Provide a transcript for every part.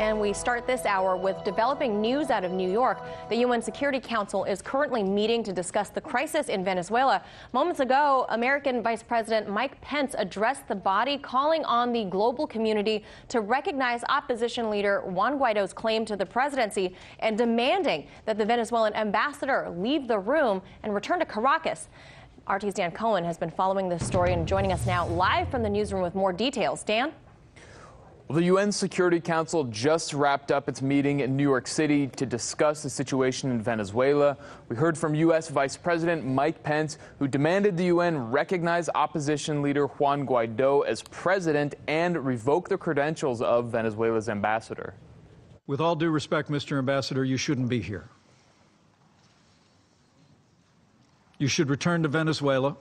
And we start this hour with developing news out of New York. The UN Security Council is currently meeting to discuss the crisis in Venezuela. Moments ago, American Vice President Mike Pence addressed the body, calling on the global community to recognize opposition leader Juan Guaido's claim to the presidency and demanding that the Venezuelan ambassador leave the room and return to Caracas. RT's Dan Cohen has been following this story and joining us now live from the newsroom with more details. Dan? Well, the UN Security Council just wrapped up its meeting in New York City to discuss the situation in Venezuela. We heard from U.S. Vice President Mike Pence, who demanded the UN recognize opposition leader Juan Guaido as president and revoke the credentials of Venezuela's ambassador. With all due respect, Mr. Ambassador, you shouldn't be here. You should return to Venezuela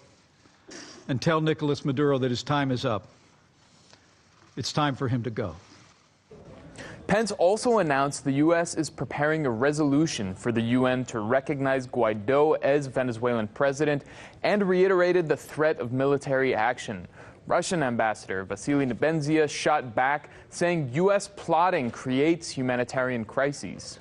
and tell Nicolas Maduro that his time is up. It's time for him to go. Pence also announced the U.S. is preparing a resolution for the UN to recognize Guaido as Venezuelan president and reiterated the threat of military action. Russian Ambassador Vasily Nebenzia shot back, saying U.S. plotting creates humanitarian crises.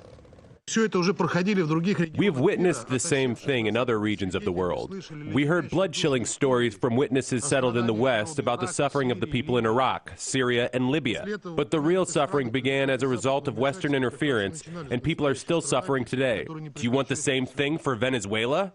We've witnessed the same thing in other regions of the world. We heard blood-chilling stories from witnesses settled in the West about the suffering of the people in Iraq, Syria, and Libya. But the real suffering began as a result of Western interference, and people are still suffering today. Do you want the same thing for Venezuela?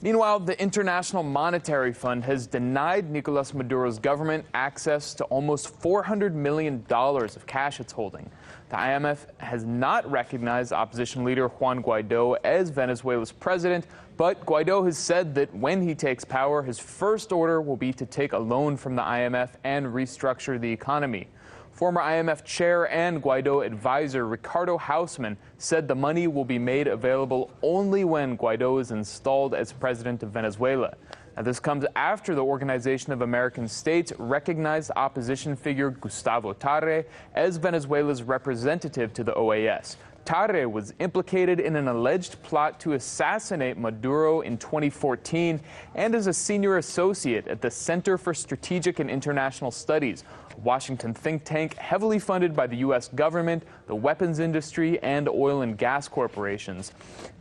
Meanwhile, the International Monetary Fund has denied Nicolas Maduro's government access to almost $400 million of cash it's holding. The IMF has not recognized opposition leader Juan Guaido as Venezuela's president, but Guaido has said that when he takes power, his first order will be to take a loan from the IMF and restructure the economy. Former IMF chair and Guaido advisor Ricardo Hausmann said the money will be made available only when Guaido is installed as president of Venezuela. Now, this comes after the Organization of American States recognized opposition figure Gustavo Tarre as Venezuela's representative to the OAS. Tarre was implicated in an alleged plot to assassinate Maduro in 2014 and is a senior associate at the Center for Strategic and International Studies, a Washington think tank heavily funded by the U.S. government, the weapons industry, and oil and gas corporations.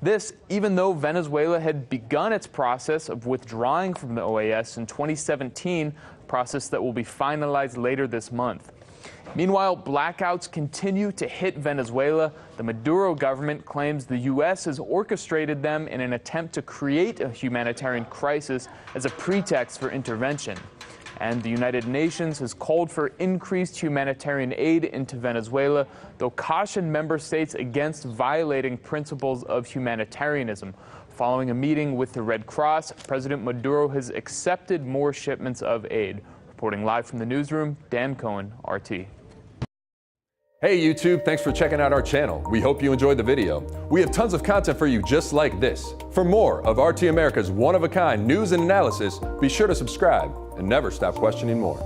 This, even though Venezuela had begun its process of withdrawing from the OAS in 2017, a process that will be finalized later this month. Meanwhile, blackouts continue to hit Venezuela. The Maduro government claims the U.S. has orchestrated them in an attempt to create a humanitarian crisis as a pretext for intervention. And the United Nations has called for increased humanitarian aid into Venezuela, though cautioned member states against violating principles of humanitarianism. Following a meeting with the Red Cross, President Maduro has accepted more shipments of aid. Reporting live from the newsroom, Dan Cohen, RT. Hey YouTube, thanks for checking out our channel. We hope you enjoyed the video. We have tons of content for you just like this. For more of RT America's one-of-a-kind news and analysis, be sure to subscribe and never stop questioning more.